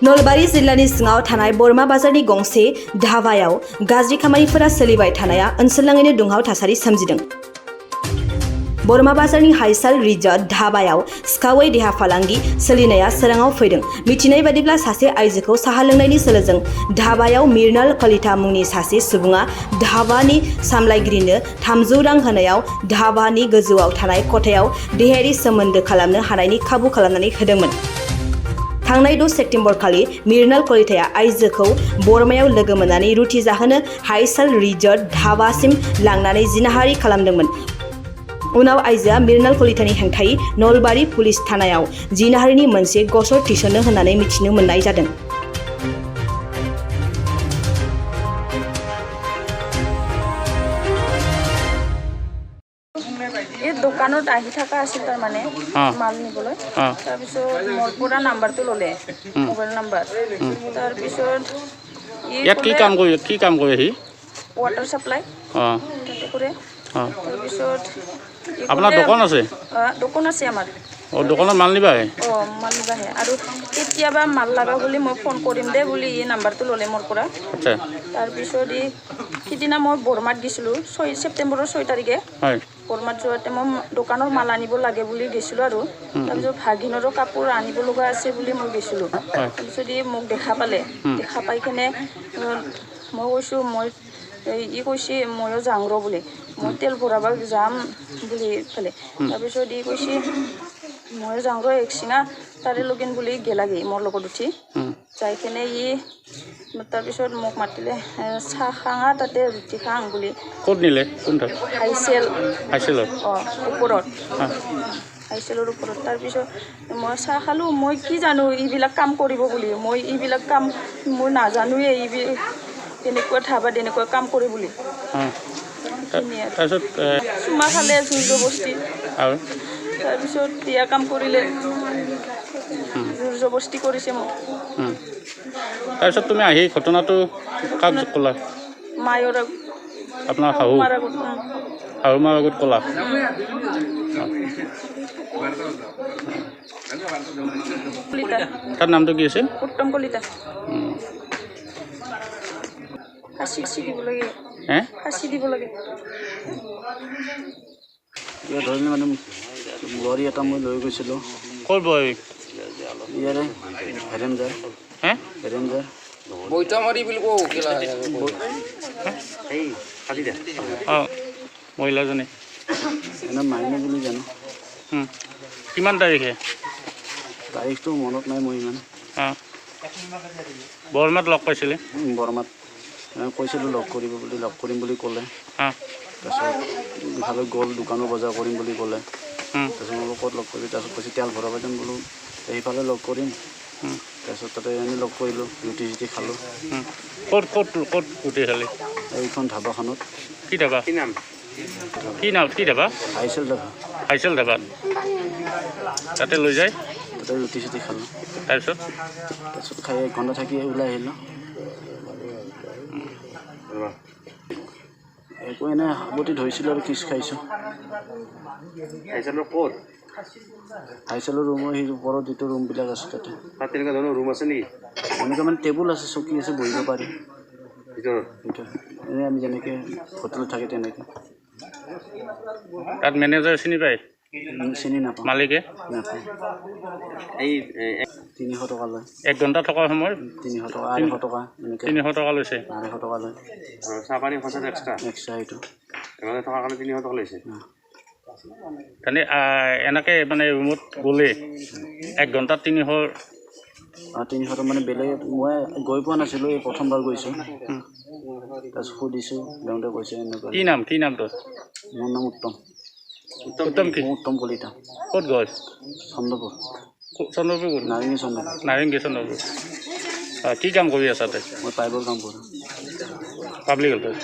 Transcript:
नलबारि जिल्लानि सिङाव थानाय बोरमा बाजारनि गंसे धाबायाव गाज्रि खामानिफोरा सोलिबाय थानाया ओनसोलनाङैनो दुंहाव थासारि सोमजिदों। बोरमा बाजारनि हाइसाल रिजर्ट धाबायाव सिखावै देहा फालांगि सोलिनाया सोराङाव फैदों। मिथिनाय बादिब्ला सासे आइजोखौ साहा लोंनायनि सोलोजों धाबायाव मिर्नाल कलिता मुंनि सासे सुबुङा धाबानि सामलायगिरिनो 300 रां होनायाव धाबानि गोजौआव थानाय खथायाव देहायारि सोमोन्दो खालामनो हानायनि खाबु खालामनानै होदोंमोन। थांनाय 6 सेप्तेम्बर खालि मिर्नाल कलिताया आइजोखौ बोरमायाव लोगो मोननानै रुटि जाहोनो हाइसाल रिजर्ट धाबासिम लांनानै जिनाहारि खालामदोंमोन। उनाव आइजोआ मिर्नाल कलितानि हेंथायै नलबारि पुलिस थानायाव जिनाहारिनि मोनसे गसर थिसनो होननानै मिथिनो मोननाय जादों। এই দোকানত আহি থকা আছিল তাৰমানে মাল নিবলৈ তাৰপিছত মোৰ পৰা নাম্বাৰটো ল'লে মোবাইল নাম্বাৰ তাৰপিছত ইয়াত কি কাম কৰে সি ৱাটাৰ সাপ্লাই তাতে কৰে তাৰপিছত আপোনাৰ দোকান আছে দোকান আছে আমাৰ দোকানত মাল নিবা মাল নিবা আৰু কেতিয়াবা মাল লাগা বুলি মই ফোন কৰিম দে বুলি এই নাম্বাৰটো ল'লে মোৰ পৰা তাৰপিছত সিদিনা মই বৰমাত গৈছিলোঁ 6 ছেপ্টেম্বৰৰ 6 তাৰিখে বৰমাত যোৱাতে মই দোকানৰ মাল আনিব লাগে বুলি গৈছিলোঁ আৰু তাৰপিছত ভাগিনৰো কাপোৰ আনিব লগা আছে বুলি মই গৈছিলোঁ তাৰপিছত মোক দেখা পাই কিনে মই কৈছোঁ মই কৈছে ময়ো যাওঁ ৰ বুলি মই তেল ভৰাব যাম বুলি ক'লে তাৰপিছত কৈছে ময়ো যাওঁ ৰ একচিঙা তাৰে লগিন বুলি গেলাগে মোৰ লগত উঠি যাই কিনে তাৰপিছত মোক মাতিলে চাহ খাঙা তাতে ৰুটি খাং বুলি ক'ত নিলে কোনটা হাইচেলৰ ওপৰত হাইচেলৰ ওপৰত তাৰপিছত মই চাহ খালোঁ মই কি জানো এইবিলাক কাম কৰিব বুলি মই এইবিলাক কাম মই নাজানোৱে তেনেকুৱা ধাবাত এনেকুৱা কাম কৰে বুলি তাৰপিছত চুমা খালে জোৰ জবস্তি আৰু তাৰপিছত বিয়া কাম কৰিলে জোৰ জবস্তি কৰিছে মোক তাৰপিছত তুমি আহি ঘটনাটো কাক ক'লা মায়ৰ আপোনাৰ শাহুমাৰ আগত ক'লা তাৰ নামটো কি আছিল উত্তম কলিতা ফাঁচি দিব লাগে ফাঁচি দিব লাগে ধৰণে মানে বোৱাৰী এটা মই লৈ গৈছিলোঁ ক'ৰ বোৱাৰী ইয়াৰে হেৰেঞ্জাৰ বৈতামাৰি বুলি কওঁ মহিলাজনী এনে মাইনে বুলি জানো কিমান তাৰিখে তাৰিখটো মনত নাই মই ইমান বৰমাত লগ পাইছিলে বৰমাত কৈছিলোঁ লগ কৰিম বুলি ক'লে তাৰপিছত ইফালে গ'ল দোকানৰ বজাৰ কৰিম বুলি ক'লে তাৰপিছত মই ক'ত লগ কৰিবি তাৰপিছত কৈছে তেল ভৰাব যাম বোলো সেইফালে লগ কৰিম তাৰপিছত তাতে আমি লগ কৰিলোঁ ৰুটি চুটি খালোঁ ক'ত ৰুটি খালি এইখন ধাবাখনত কি ধাবা কি ধাবা হাইচেল ধাবাত তাতে লৈ যায় তাতে ৰুটি চুটি খালোঁ তাৰপিছত খাই 1 ঘণ্টা থাকি ওলাই আহিলোঁ একো এনে সাৱতি ধৰিছিলোঁ আৰু কিচ খাইছোঁ হাইচেলৰ ৰুমৰ সেই ওপৰত যিটো ৰুমবিলাক আছে তাতে তেনেকুৱা ধৰণৰ ৰুম আছে নেকি এনেকুৱা মানে টেবুল আছে চকী আছে বহিব পাৰি ভিতৰত এনেই আমি যেনেকৈ হোটেলত থাকে তেনেকৈ তাত মেনেজাৰ চিনি পায় চিনি নাপাওঁ মালিকে নাপাওঁ এই 300 টকা লয় 1 ঘণ্টা থকাৰ সময় 300 টকা 250 টকা এনেকৈ 300 টকা লৈছে 250 টকা লয় চাহপানী খৰচা এক্সট্ৰা এইটো থকাৰ কাৰণে 300 টকা লৈছে তেনে এনেকৈ মানে ৰুমত গ'লে 1 ঘণ্টাত 300 টকা মানে বেলেগ মই গৈ পোৱা নাছিলোঁ এই প্ৰথমবাৰ গৈছোঁ তাৰপিছত সুধিছোঁ দেউতাই কৈছে এনেকুৱা কি নাম তোৰ মোৰ নাম উত্তম কলিতা ক'ত গৈ চন্দ্ৰপুৰ নাৰেংগী চন্দ্ৰপুৰ কি কাম কৰি আছা তই মই পাইপৰ কাম কৰোঁ পাব্লিক হেল্থত